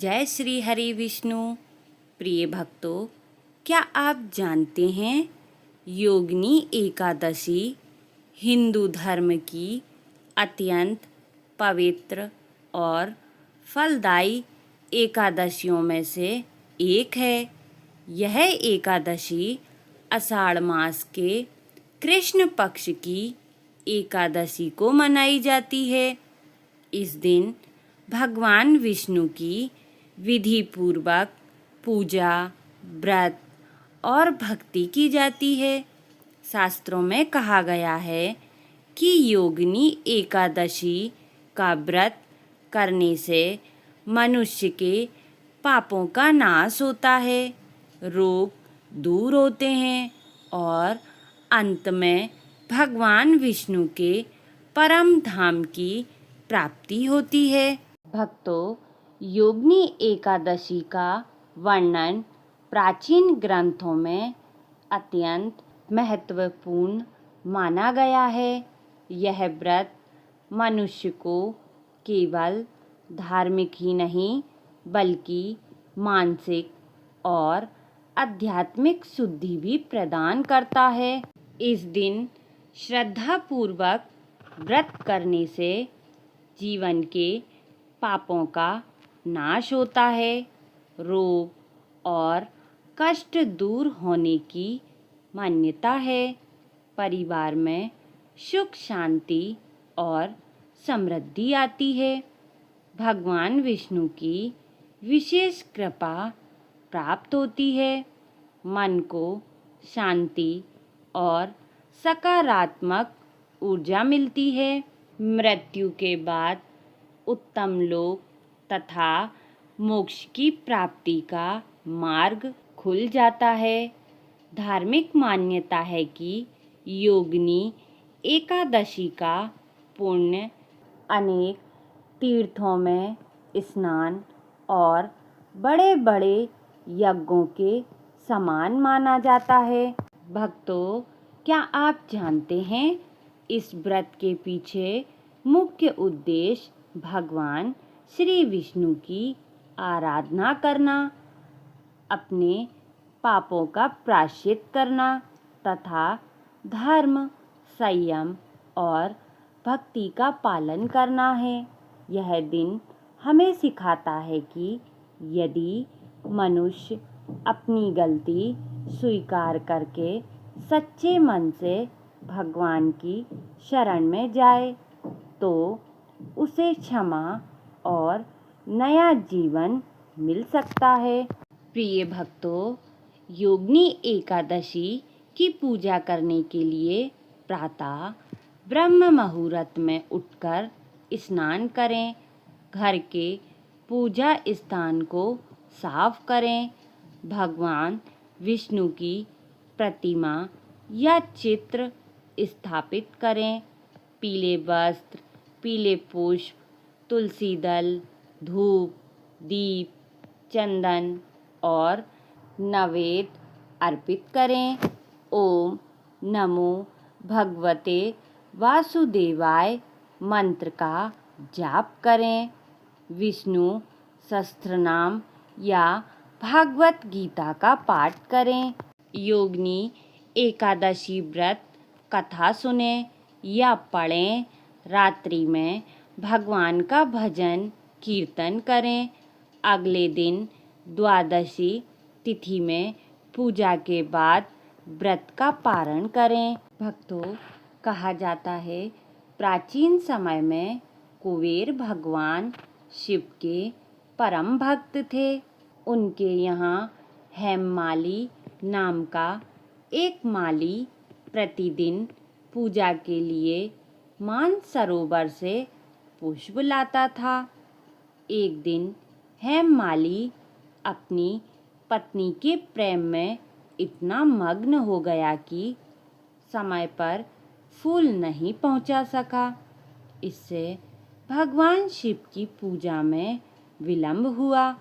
जय श्री हरि विष्णु। प्रिय भक्तों, क्या आप जानते हैं योगिनी एकादशी हिंदू धर्म की अत्यंत पवित्र और फलदायी एकादशियों में से एक है। यह एकादशी आषाढ़ मास के कृष्ण पक्ष की एकादशी को मनाई जाती है। इस दिन भगवान विष्णु की विधि पूर्वक पूजा, व्रत और भक्ति की जाती है। शास्त्रों में कहा गया है कि योगिनी एकादशी का व्रत करने से मनुष्य के पापों का नाश होता है, रोग दूर होते हैं और अंत में भगवान विष्णु के परम धाम की प्राप्ति होती है। भक्तों, योगिनी एकादशी का वर्णन प्राचीन ग्रंथों में अत्यंत महत्वपूर्ण माना गया है। यह व्रत मनुष्य को केवल धार्मिक ही नहीं बल्कि मानसिक और आध्यात्मिक शुद्धि भी प्रदान करता है। इस दिन श्रद्धापूर्वक व्रत करने से जीवन के पापों का नाश होता है, रोग और कष्ट दूर होने की मान्यता है, परिवार में सुख शांति और समृद्धि आती है, भगवान विष्णु की विशेष कृपा प्राप्त होती है, मन को शांति और सकारात्मक ऊर्जा मिलती है, मृत्यु के बाद उत्तम लोक तथा मोक्ष की प्राप्ति का मार्ग खुल जाता है। धार्मिक मान्यता है कि योगिनी एकादशी का पुण्य अनेक तीर्थों में स्नान और बड़े बड़े यज्ञों के समान माना जाता है। भक्तों, क्या आप जानते हैं इस व्रत के पीछे मुख्य उद्देश्य भगवान श्री विष्णु की आराधना करना, अपने पापों का प्रायश्चित करना तथा धर्म, संयम और भक्ति का पालन करना है। यह दिन हमें सिखाता है कि यदि मनुष्य अपनी गलती स्वीकार करके सच्चे मन से भगवान की शरण में जाए तो उसे क्षमा और नया जीवन मिल सकता है। प्रिय भक्तों, योगिनी एकादशी की पूजा करने के लिए प्रातः ब्रह्म मुहूर्त में उठकर स्नान करें, घर के पूजा स्थान को साफ करें, भगवान विष्णु की प्रतिमा या चित्र स्थापित करें, पीले वस्त्र, पीले पुष्प, तुलसी दल, धूप, दीप, चंदन और नैवेद्य अर्पित करें। ओम नमो भगवते वासुदेवाय मंत्र का जाप करें, विष्णु सहस्त्रनाम या भागवत गीता का पाठ करें, योगिनी एकादशी व्रत कथा सुने या पढ़ें, रात्रि में भगवान का भजन कीर्तन करें, अगले दिन द्वादशी तिथि में पूजा के बाद व्रत का पारण करें। भक्तों, कहा जाता है प्राचीन समय में कुबेर भगवान शिव के परम भक्त थे। उनके यहाँ हेममाली नाम का एक माली प्रतिदिन पूजा के लिए मानसरोवर से पुष्प लाता था। एक दिन हेममाली अपनी पत्नी के प्रेम में इतना मग्न हो गया कि समय पर फूल नहीं पहुंचा सका। इससे भगवान शिव की पूजा में विलंब हुआ।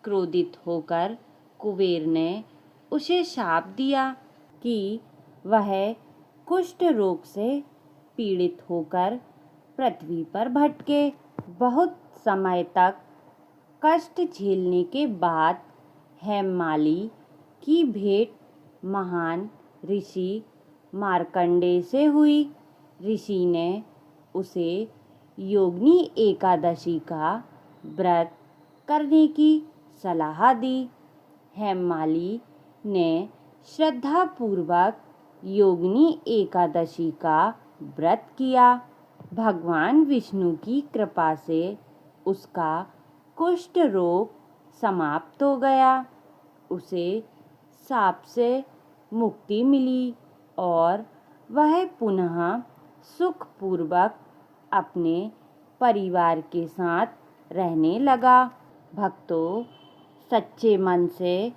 क्रोधित होकर कुबेर ने उसे शाप दिया कि वह कुष्ठ रोग से पीड़ित होकर पृथ्वी पर भटके। बहुत समय तक कष्ट झेलने के बाद हेममाली की भेंट महान ऋषि मार्कंडेय से हुई। ऋषि ने उसे योगिनी एकादशी का व्रत करने की सलाह दी। हेममाली ने श्रद्धापूर्वक योगिनी एकादशी का व्रत किया। भगवान विष्णु की कृपा से उसका कुष्ठ रोग समाप्त हो गया। उसे साप से मुक्ति मिली और वह पुनः सुखपूर्वक अपने परिवार के साथ रहने लगा। भक्तों, सच्चे मन से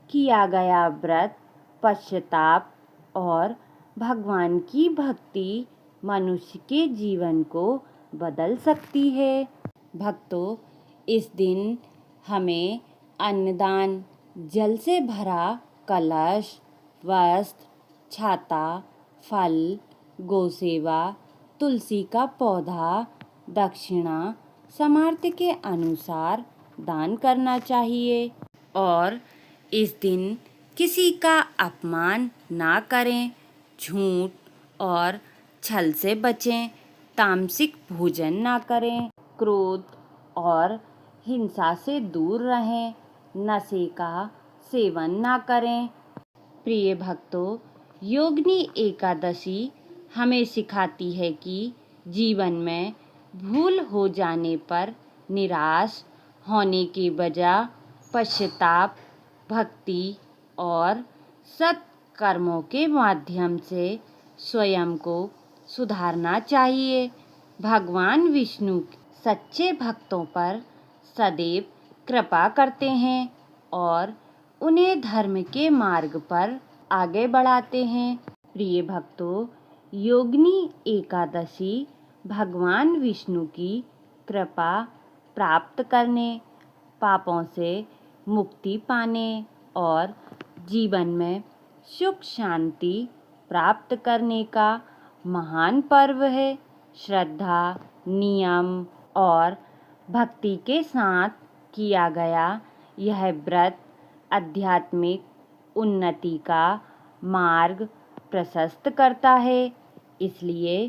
किया गया व्रत, पश्चाताप और भगवान की भक्ति मनुष्य के जीवन को बदल सकती है। भक्तों, इस दिन हमें अन्नदान, जल से भरा कलश, वस्त्र, छाता, फल, गौसेवा, तुलसी का पौधा, दक्षिणा सामर्थ्य के अनुसार दान करना चाहिए। और इस दिन किसी का अपमान ना करें, झूठ और छल से बचें, तामसिक भोजन ना करें, क्रोध और हिंसा से दूर रहें, नशे का सेवन ना करें। प्रिय भक्तों, योगिनी एकादशी हमें सिखाती है कि जीवन में भूल हो जाने पर निराश होने के बजाय पश्चाताप, भक्ति और सत्कर्मों के माध्यम से स्वयं को सुधारना चाहिए। भगवान विष्णु सच्चे भक्तों पर सदैव कृपा करते हैं और उन्हें धर्म के मार्ग पर आगे बढ़ाते हैं। प्रिय भक्तों, योगिनी एकादशी भगवान विष्णु की कृपा प्राप्त करने, पापों से मुक्ति पाने और जीवन में सुख शांति प्राप्त करने का महान पर्व है। श्रद्धा, नियम और भक्ति के साथ किया गया यह व्रत आध्यात्मिक उन्नति का मार्ग प्रशस्त करता है। इसलिए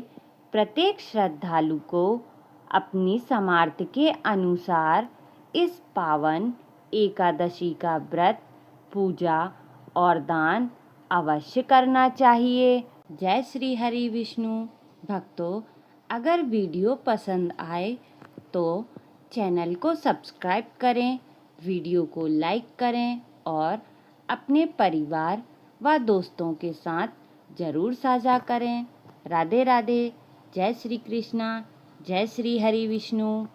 प्रत्येक श्रद्धालु को अपनी सामर्थ्य के अनुसार इस पावन एकादशी का व्रत, पूजा और दान अवश्य करना चाहिए। जय श्री हरि विष्णु। भक्तों, अगर वीडियो पसंद आए तो चैनल को सब्सक्राइब करें, वीडियो को लाइक करें और अपने परिवार व दोस्तों के साथ ज़रूर साझा करें। राधे राधे। जय श्री कृष्णा। जय श्री हरि विष्णु।